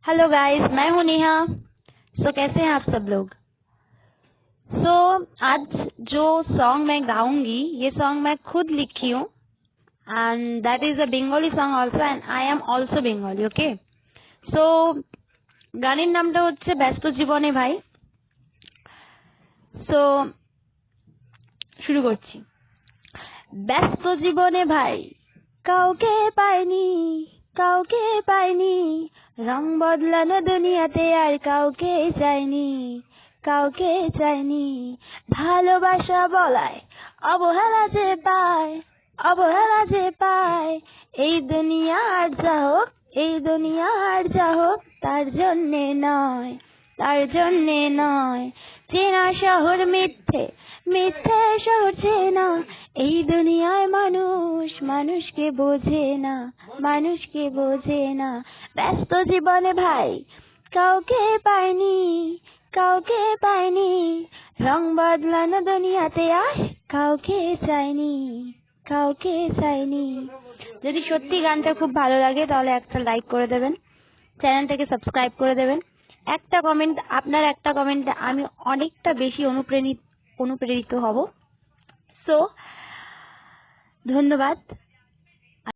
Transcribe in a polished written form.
Hello guys, मैं हूं नेहा। कैसे हैं आप सब लोग? आज जो सॉन्ग मैं गाऊंगी ये सॉन्ग मैं खुद लिखी हूँ and that is a Bengali song also and I am also Bengali. Okay, so গানের নামটা হচ্ছে ব্যস্ত জীবনে ভাই। সো শুরু করছি। ব্যস্ত জীবনে ভাই কাউকে পাইনি, কাউকে পাইনি, রং বদলানো দুনিয়াতে আর কাউকে চাইনি, কাউকে চাইনি। ভালোবাসা বলায় অবহেলা যে পায়, অবহেলা যে পায়। এই দুনিয়ার যা হোক, এই দুনিয়ার যা হোক, তার জন্যে নয়, তার জন্যে নয়। চেনা শহর মিথ্যে, মিথ্যে শহর চেনা। এই দুনিয়ায় মানুষ মানুষকে বোঝে না, মানুষকে বোঝে না। ব্যস্ত জীবনে ভাই কাউকে পাইনি, কাউকে পাইনি, রং বদলানো দুনিয়াতে আর কাউকে চাইনি, কাউকে চাইনি। যদি সত্যি গানটা খুব ভালো লাগে তাহলে একটা লাইক করে দেবেন, চ্যানেলটাকে সাবস্ক্রাইব করে দেবেন। একটা কমেন্ট, আপনার একটা কমেন্টে আমি অনেকটা বেশি অনুপ্রেরিত হব। সো ধন্যবাদ।